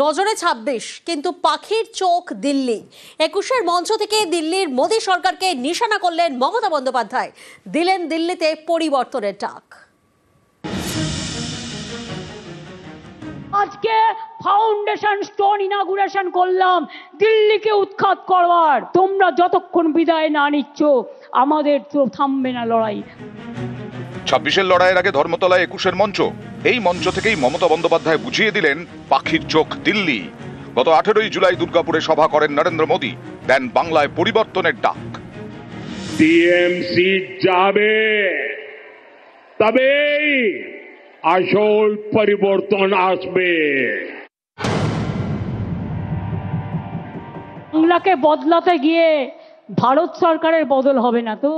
নজরে ২৬, কিন্তু পাখির চোখ দিল্লি। ২১-এর মঞ্চ থেকে দিল্লির মোদী সরকারকে নিশানা করলেন মমতা বন্দ্যোপাধ্যায়, দিলেন দিল্লিতে পরিবর্তনের ডাক। আজকে ফাউন্ডেশন স্টোন ইনাগুরেশন করলাম দিল্লিকে উৎখাত করবার। তোমরা যতক্ষণ বিদায় না নিচ্ছ আমাদের তো থামবে না লড়াই। ২৬-এর লড়াইয়ের আগে ধর্মতলায় ২১-এর মঞ্চ, এই মঞ্চ থেকেই মমতা বন্দ্যোপাধ্যায় বুঝিয়ে দিলেন পাখির চোখ দিল্লি। গত 18ই জুলাই দুর্গাপুরে সভা করেন নরেন্দ্র মোদী, দেন বাংলায় পরিবর্তনের ডাক। টিএমসি যাবে, তবেই আসল পরিবর্তন আসবে। বাংলাকে বদলাতে গিয়ে ভারত সরকারের বদল হবে না তো।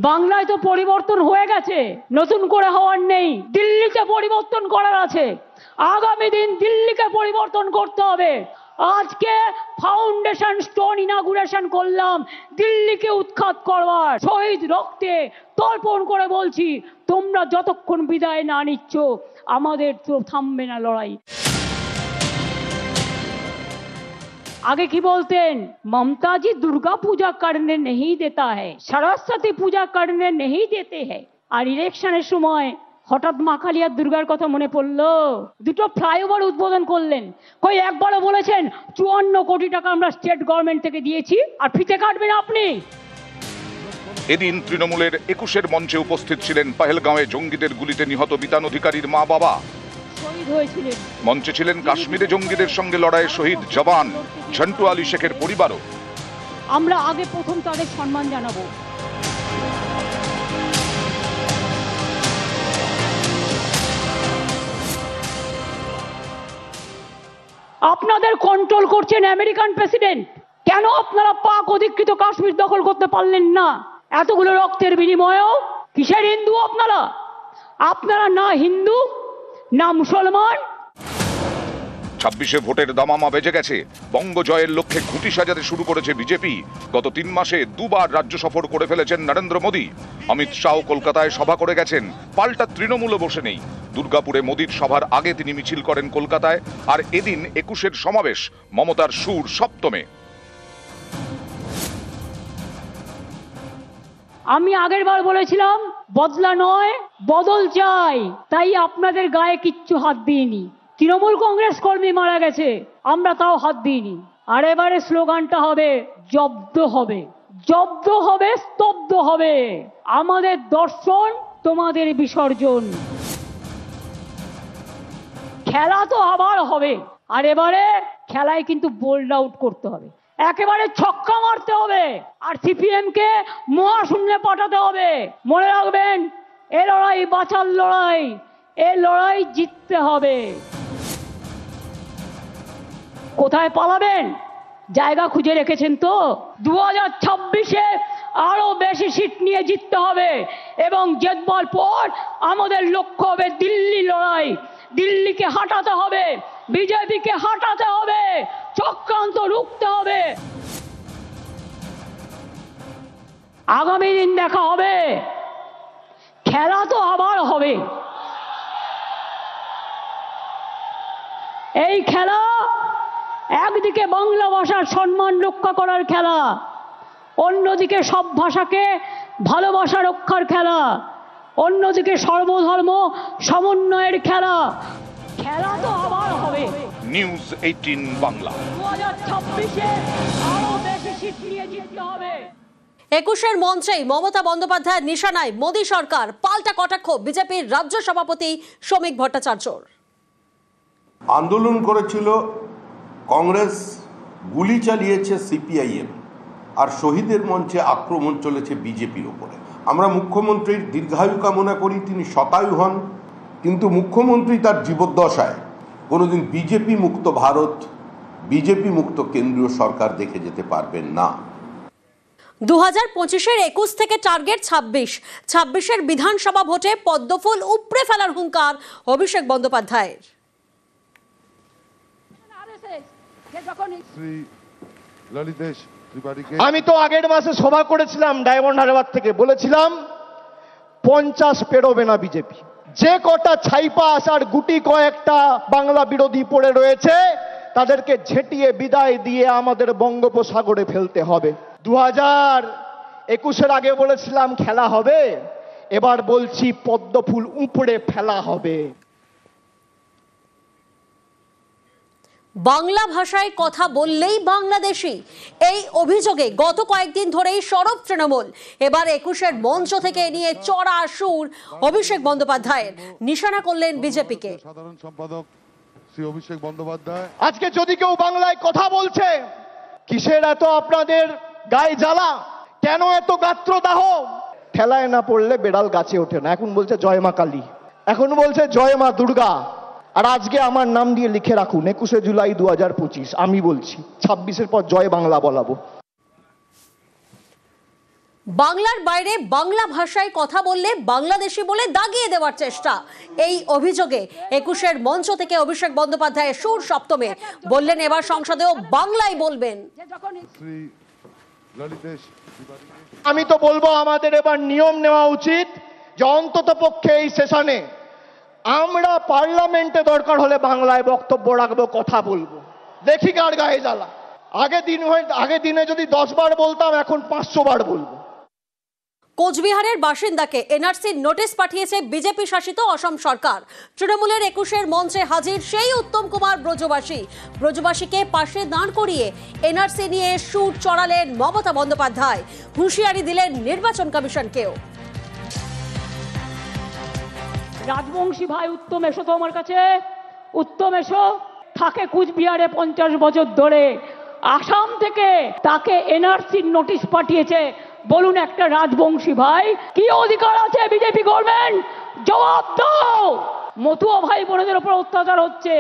বাংলায় তো পরিবর্তন হয়ে গেছে, নতুন করে হওয়ার নেই। দিল্লিতে পরিবর্তন করার আছে। আগামী দিন দিল্লিকে পরিবর্তন করতে হবে। আজকে ফাউন্ডেশন স্টোন ইনাগুরেশন করলাম দিল্লিকে উৎখাত করবার। শহীদ রক্তে তর্পণ করে বলছি, তোমরা যতক্ষণ বিদায় না নিচ্ছ আমাদের তো থামবে না লড়াই। आगे की बोलते हैं, ममता जी दुर्गा पूजा करने नहीं देता है, सरस्वती पूजा करने नहीं देते हैं। আর ইলেকশনের সময় হঠাৎ মা কালিয়ার দুর্গার কথা মনে পড়লো, দুটো ফ্লাইওভার উদ্বোধন করলেন। কই একবারও বলেছেন ৫৪ কোটি টাকা আমরা স্টেট গভর্নমেন্ট থেকে দিয়েছি আর ফিতে কাটবেন আপনি? এদিন তৃণমূলের ২১-এর মঞ্চে উপস্থিত ছিলেন পহেলগাঁওয়ে জঙ্গিদের গুলিতে নিহত বিতান অধিকারীর মা বাবা। মঞ্চে ছিলেন কাশ্মীরে জঙ্গিদের সঙ্গে লড়াইয়ে শহীদ জওয়ান ঝন্টু আলী শেখের পরিবারও। আমরা আগে প্রথম তাদের সম্মান জানাবো। আপনাদের কন্ট্রোল করছেন আমেরিকান প্রেসিডেন্ট, কেন আপনারা পাক অধিকৃত কাশ্মীর দখল করতে পারলেন না? এতগুলো রক্তের বিনিময়েও কিসের হিন্দু আপনারা? আপনারা না হিন্দু না মুসলমান। ২৬-এ ভোটের দামামা বেজে গেছে। বঙ্গ জয়ের লক্ষ্যে ঘুঁটি সাজাতে শুরু করেছে বিজেপি। গত ৩ মাসে ২ বার রাজ্য সফর করে ফেলেছেন নরেন্দ্র মোদী। অমিত শাহ কলকাতায় সভা করে গেছেন, পাল্টা তৃণমূলও বসে নেই। দুর্গাপুরে মোদীর সভার আগে তিনি মিছিল করেন কলকাতায়। আর এদিন ২১-এর সমাবেশ, মমতার সুর সপ্তমে। আমি আগের বার বলেছিলাম বদলা নয় বদল চাই, তাই আপনাদের গায়ে কিচ্ছু হাত দিইনি। তৃণমূল কংগ্রেস কর্মী মারা গেছে, আমরা তাও হাত দিইনি। আর এবারে স্লোগানটা হবে জব্দ হবে, জব্দ হবে, স্তব্ধ হবে। আমাদের দর্শন, তোমাদের বিসর্জন। খেলা তো আবার হবে, আর এবারে খেলায় কিন্তু বোল্ড আউট করতে হবে, একেবারে ছক্কা মারতে হবে, আর সিপিএম কে মহাশূন্যে পাঠাতে হবে। মনে রাখবেন, এ লড়াই বাঁচার লড়াই, এ লড়াই জিততে হবে। কোথায় পালাবেন? জায়গা খুঁজে রেখেছেন তো? 2026-এ আরো বেশি সিট নিয়ে জিততে হবে, এবং জেতবার পর আমাদের লক্ষ্য হবে দিল্লি লড়াই। দিল্লিকে হাঁটাতে হবে, বিজেপিকে হাঁটাতে হবে, চক্রান্ত রুখতে হবে। আগামী দিন দেখা হবে, খেলা তো আবার হবে। এই খেলা একদিকে বাংলা ভাষার সম্মান রক্ষা করার খেলা, অন্যদিকে সব ভাষাকে ভালোবাসা রক্ষার খেলা, অন্যদিকে সর্বধর্ম সমন্বয়ের খেলা। খেলা তো আবার হবে। নিউজ 18 বাংলা। 2026-এ আরো বেশি সিট নিয়ে জিততে হবে। ২১-এর মঞ্চেই মমতা বন্দ্যোপাধ্যায়ের নিশানায় মোদী সরকার, পাল্টা কটাক্ষ বিজেপির রাজ্য সভাপতি শ্রমিক ভট্টাচার্যর। আন্দোলন করেছিল কংগ্রেস, গুলি চালিয়েছে সিপিআইএম, আর শহীদের মঞ্চে আক্রমণ চলেছে বিজেপির ওপরে। আমরা মুখ্যমন্ত্রীর দীর্ঘায়ু কামনা করি, তিনি শতায়ু হন, কিন্তু মুখ্যমন্ত্রী তার জীবদ্দশায় কোনোদিন বিজেপি মুক্ত ভারত, বিজেপি মুক্ত কেন্দ্রীয় সরকার দেখে যেতে পারবেন না। 2025-এর 21 থেকে টার্গেট 26। 26-এর বিধানসভা ভোটে পদ্মফুল উপড়ে ফেলার হুঙ্কার অভিষেক বন্দ্যোপাধ্যায়ের। আমি তো আগের মাসে সভা করেছিলাম ডায়মন্ড হারবার থেকে, বলেছিলাম 50 পেরোবে না বিজেপি। যে কটা ছাইপা আসার গুটি কয়েকটা বাংলা বিরোধী পড়ে রয়েছে তাদেরকে ঝেঁটিয়ে বিদায় দিয়ে আমাদের বঙ্গোপসাগরে ফেলতে হবে। 2021-এর আগে বলেছিলাম খেলা হবে, এবার বলছি পদ্মফুল উপড়ে ফেলা হবে। বাংলা ভাষায় কথা বললেই বাংলাদেশি, এই অভিযোগে গত কয়েকদিন ধরেই সরব তৃণমূল। এবার 21-এর মঞ্চ থেকে নিয়ে চড়া সুর অভিষেক বন্দ্যোপাধ্যায়ের, নিশানা করলেন বিজেপিকে। সাধারণ সম্পাদক শ্রী অভিষেক বন্দ্যোপাধ্যায়, আজকে যদি কেউ বাংলায় কথা বলছে, কিসের এত আপনাদের গায়ে জ্বালা, কেন এত গাত্রদাহ? ঠেলায় না পড়লে বেড়াল গাছে ওঠে না। এখন বলছে জয় মা কালী, এখন বলছে জয় মা দুর্গা। আর আজকে আমার নাম দিয়ে লিখে রাখুন 21শে জুলাই 2025, আমি বলছি 26-এর পর জয় বাংলা বলাবো। বাংলার বাইরে বাংলা ভাষায় কথা বললে বাংলাদেশি বলে দাগিয়ে দেওয়ার চেষ্টা, এই অভিযোগে 21-এর মঞ্চ থেকে অভিষেক বন্দ্যোপাধ্যায় সুর সপ্তমে বললেন এবার সংসদেও বাংলায় বলবেন। শ্রী ললিতেশ তিওয়ারি, আমি তো বলবো আমাদের এবার নিয়ম নেওয়া উচিত যে অন্তত পক্ষে এই সেশনে আমরা পার্লামেন্টে দরকার হলে বাংলায় বক্তব্য রাখবো, কথা বলবো, দেখি কার গায়ে জ্বালা। আগে দিনে যদি 10 বার বলতাম, এখন 500 বার বলবো। কোচবিহারের বাসিন্দাকে এনআরসির নোটিশ পাঠিয়েছে বিজেপি শাসিত অসম সরকার। তৃণমূলের 21-এর মঞ্চে হাজির সেই উত্তম কুমার ব্রজবাসীকে পাশে দাঁড় করিয়ে এনআরসি নিয়ে সুর চড়ালেন মমতা বন্দ্যোপাধ্যায়, হুঁশিয়ারি দিলেন নির্বাচন কমিশনকেও। রাজবংশী ভাই উত্তম এসো তো আমার কাছে, উত্তম এসো। থাকে কুচবিহারে 50 বছর ধরে, আসাম থেকে তাকে এনআরসির নোটিশ পাঠিয়েছে। বলুন একটা রাজবংশী ভাই কি অধিকার আছে বিজেপি গভর্নমেন্ট? জবাব দাও। মতুয়া ভাই বোনদের উপর অত্যাচার হচ্ছে,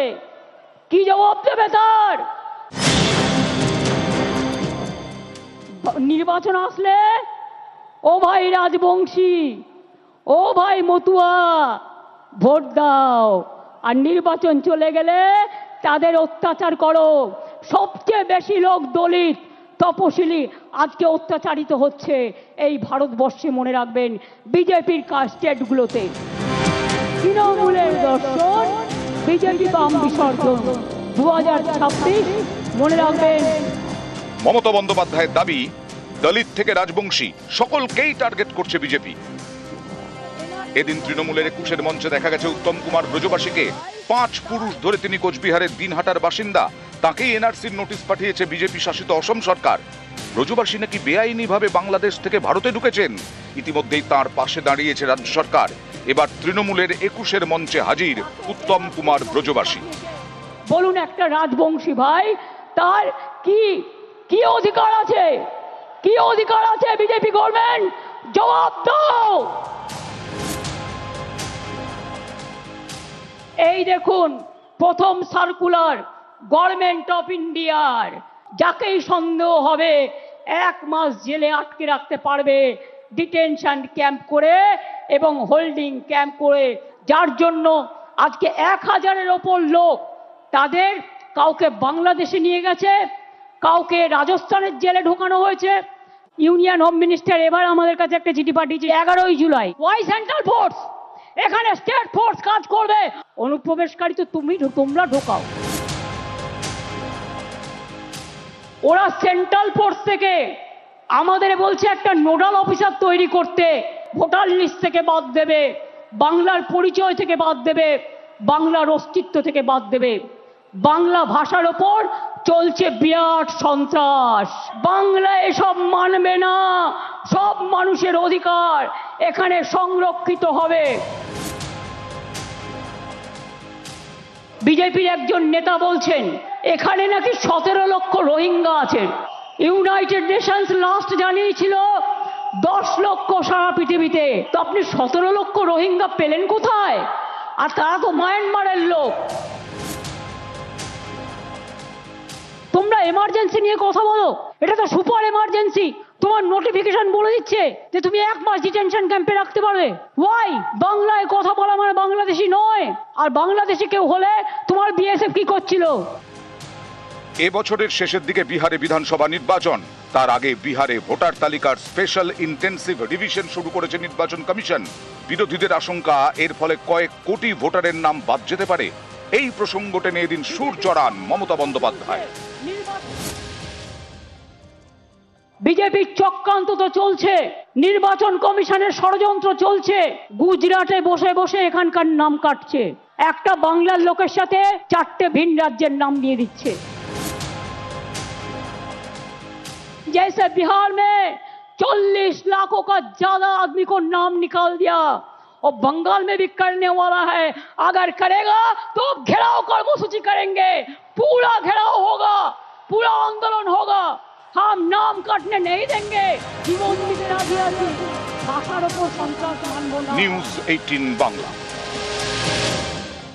কি জবাব দেবে তার? নির্বাচন আসলে ও ভাই রাজবংশী, ও ভাই মতুয়া, ভোট দাও। আর নির্বাচন চলে গেলে তাদের অত্যাচার করো। সবচেয়ে বেশি লোক দলিত তপশিলি আজকে অত্যাচারিত হচ্ছে এই ভারতবর্ষে, মনে রাখবেন বিজেপির স্টেটগুলোতে। তৃণমূলের দর্শন, বিজেপি বাম বিসর্জন 2026, মনে রাখবেন। মমতা বন্দ্যোপাধ্যায়ের দাবি, দলিত থেকে রাজবংশী সকলকেই টার্গেট করছে বিজেপি। এদিন তৃণমূলের 21-এর মঞ্চে দেখা গেছে উত্তম কুমার ব্রজবাসীকে। 5 পুরুষ ধরে তিনি কোচবিহারের দিনহাটার বাসিন্দা, তাকেই এনআরসির নোটিশ পাঠিয়েছে বিজেপি শাসিত অসম সরকার। ব্রজবাসী নাকি বেআইনিভাবে বাংলাদেশ থেকে ভারতে ঢুকেছেন। ইতিমধ্যেই তার পাশে দাঁড়িয়েছে রাজ্য সরকার। এবার তৃণমূলের 21-এর মঞ্চে হাজির উত্তম কুমার ব্রজবাসী। বলুন একটা রাজবংশী ভাই তার কি অধিকার আছে? কি অধিকার আছে বিজেপি গভর্নমেন্ট? জবাব দাও। এই দেখুন প্রথম সার্কুলার গভর্নমেন্ট অফ ইন্ডিয়ার, যাকেই সন্দেহ হবে 1 মাস জেলে আটকে রাখতে পারবে, ডিটেনশন ক্যাম্প করে এবং হোল্ডিং ক্যাম্প করে, যার জন্য আজকে 1000-এর ওপর লোক, তাদের কাউকে বাংলাদেশে নিয়ে গেছে, কাউকে রাজস্থানের জেলে ঢোকানো হয়েছে। ইউনিয়ন হোম মিনিস্টার এবার আমাদের কাছে একটা চিঠি পাঠিয়েছে 11ই জুলাই। Why central force? এখানে স্টেট ফোর্স কাজ করবে, অনুপ্রবেশকারী তো তোমরা ঢোকাও। ওরা সেন্ট্রাল ফোর্স থেকে আমাদের বলছে একটা নোডাল অফিসার তৈরি করতে, ভোটার লিস্ট থেকে বাদ দেবে, বাংলার পরিচয় থেকে বাদ দেবে, বাংলার অস্তিত্ব থেকে বাদ দেবে। বাংলা ভাষার ওপর চলছে বিরাট সন্ত্রাস। বাংলা এসব মানবে না। সব মানুষের অধিকার এখানে সংরক্ষিত হবে। বিজেপির একজন নেতা বলছেন এখানে নাকি 17 লক্ষ রোহিঙ্গা আছেন। ইউনাইটেড নেশনস লাস্ট জানিয়েছিল 10 লক্ষ সারা পৃথিবীতে। তো আপনি 17 লক্ষ রোহিঙ্গা পেলেন কোথায়? আর তারা তো মায়ানমারের লোক। তোমরা এমার্জেন্সি নিয়ে কথা বলো, এটা তো সুপার এমার্জেন্সি। তোমার নোটিফিকেশন বলে দিচ্ছে যে তুমি 1 মাস ডিটেনশন ক্যাম্পে রাখতে পারবে। ওয়াই? বাংলায় কথা বলা মানে বাংলাদেশি নয়। আর বাংলাদেশি কেউ হলে তোমার বিএসএফ কি করছিল? এবছরের শেষের দিকে বিহারে বিধানসভা নির্বাচন, তার আগে বিহারে ভোটার তালিকার স্পেশাল ইন্টেন্সিভ রিভিশন শুরু করেছে নির্বাচন কমিশন। বিরোধীদের আশঙ্কা এর ফলে কয়েক কোটি ভোটারের নাম বাদ যেতে পারে। এই প্রসঙ্গ টেনে এদিন সুর চড়ান মমতা বন্দ্যোপাধ্যায়। বিজেপির চক্রান্ত তো চলছে, নির্বাচন কমিশনের ষড়যন্ত্র চলছে, গুজরাটে বসে বসে এখানকার নাম কাটছে, একটা বাংলার লোকের সাথে 4টে ভিন রাজ্যের नाम দিয়ে দিচ্ছে। जैसे बिहार में 40 लाखों का ज्यादा आदमी को नाम निकाल दिया और बंगाल में भी करने वाला है। अगर करेगा तो घेराव कर्मसूची करेंगे, पूरा घेराव होगा, पूरा आंदोलन होगा। हम नाम काटने नहीं देंगे। জীবন দিতে রাজি আছি, ভাষার উপর সন্ত্রাস মানব না। নিউজ 18 বাংলা।